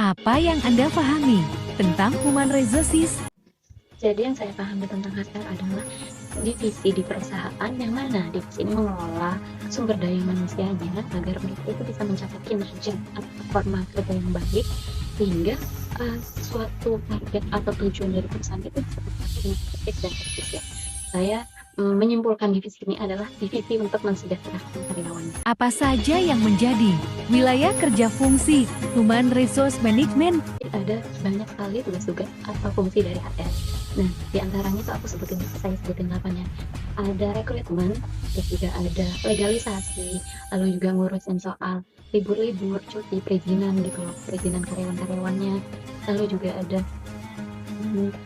Apa yang Anda pahami tentang human resources? Jadi yang saya pahami tentang HR adalah divisi di perusahaan yang mana divisi ini mengelola sumber daya manusianya agar mereka itu bisa mencapai kinerja atau performa kerja yang baik sehingga suatu target atau tujuan dari perusahaan itu bisa tercapai dengan efektif dan efisien. Saya menyimpulkan divisi ini adalah divisi untuk mensejahterakan karyawannya. Apa saja yang menjadi wilayah kerja fungsi human resource management? Ada banyak sekali tugas-tugas atau fungsi dari HR. Nah, di antaranya itu saya sebutin 8 ya. Ada rekrutmen, terus juga ada legalisasi, lalu juga ngurusin soal libur-libur, cuti, perizinan gitu loh, perizinan karyawan-karyawannya. Lalu juga ada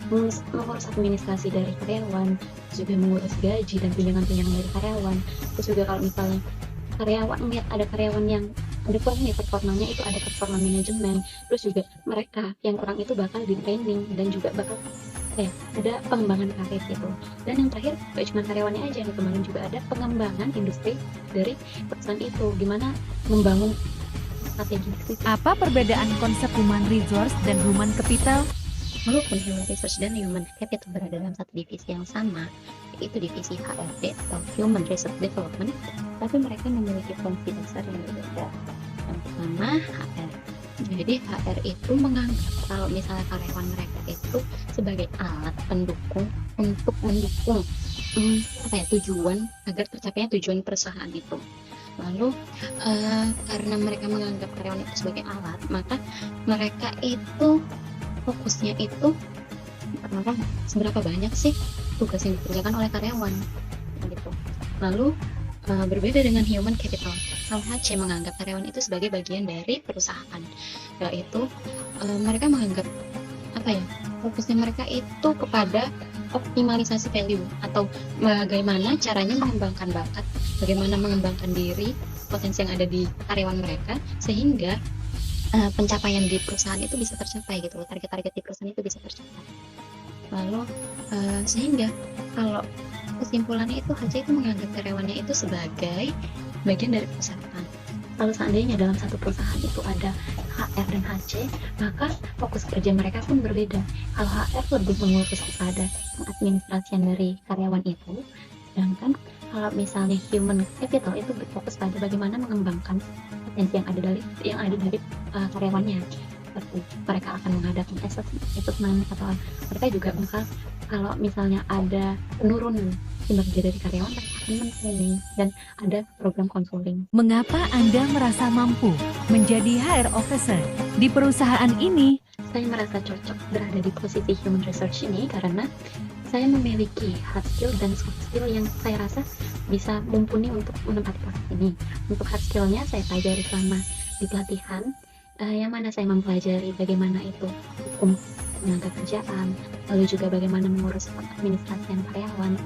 mengurus administrasi dari karyawan, terus juga mengurus gaji dan tunjangan-tunjangan dari karyawan. Terus juga kalau misalnya karyawan lihat ada karyawan yang ada kurang nih performanya, itu ada performa manajemen. Terus juga mereka yang kurang itu bakal di training dan juga bakal ada pengembangan karir gitu. Dan yang terakhir gak cuma karyawannya aja yang dikembangin, juga ada pengembangan industri dari perusahaan itu, gimana membangun strategi bisnis. Apa perbedaan konsep human resource dan human capital? Walaupun human resource dan human capital berada dalam satu divisi yang sama, yaitu divisi HRD atau Human Resource Development, tapi mereka memiliki fungsi dasar yang berbeda. Yang pertama, HR. Jadi HR itu menganggap kalau misalnya karyawan mereka itu sebagai alat pendukung untuk mendukung tujuan agar tercapainya tujuan perusahaan itu. Lalu karena mereka menganggap karyawan itu sebagai alat, maka mereka itu fokusnya itu seberapa banyak sih tugas yang dikerjakan oleh karyawan gitu. Lalu berbeda dengan human capital, HC menganggap karyawan itu sebagai bagian dari perusahaan, yaitu mereka menganggap fokusnya mereka itu kepada optimalisasi value atau bagaimana caranya mengembangkan bakat, bagaimana mengembangkan diri, potensi yang ada di karyawan mereka sehingga pencapaian di perusahaan itu bisa tercapai gitu loh, target-target di perusahaan itu bisa tercapai. Lalu sehingga kalau kesimpulannya itu HC itu menganggap karyawannya itu sebagai bagian dari perusahaan. Kalau seandainya dalam satu perusahaan itu ada HR dan HC, maka fokus kerja mereka pun berbeda. Kalau HR lebih mengurus kepada administrasian dari karyawan itu, sedangkan kalau misalnya human capital itu berfokus pada bagaimana mengembangkan potensi yang ada dari karyawannya. Seperti mereka akan mengadakan assessment atau mereka juga bakal kalau misalnya ada penurunan kinerja dari karyawan, mereka akan men-training dan ada program konseling. Mengapa Anda merasa mampu menjadi HR officer di perusahaan ini? Saya merasa cocok berada di posisi human resource ini karena saya memiliki hard skill dan soft skill yang saya rasa bisa mumpuni untuk menempati posisi ini. Untuk hard skillnya saya pelajari selama di pelatihan, yang mana saya mempelajari bagaimana itu hukum tenaga kerjaan, lalu juga bagaimana mengurus administrasi karyawan.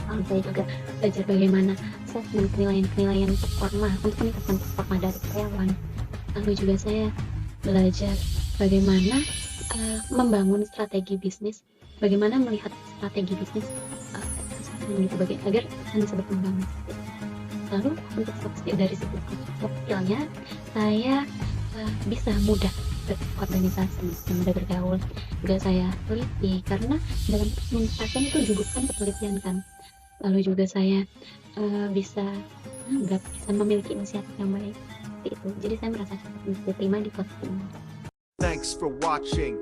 Lalu saya juga belajar bagaimana assessment penilaian performa untuk meningkatkan performa dari karyawan. Lalu juga saya belajar bagaimana membangun strategi bisnis, bagaimana melihat strategi bisnis agar bisa berkembang. Lalu untuk soft skill dari segi soft skillnya, saya bisa mudah berorganisasi, mudah bergaul. Juga saya teliti karena dalam administrasi itu dibutuhkan ketelitian kan. Lalu juga saya bisa memiliki inisiatif yang baik seperti itu. Jadi saya merasa cukup diterima di posisi ini. Thanks for watching.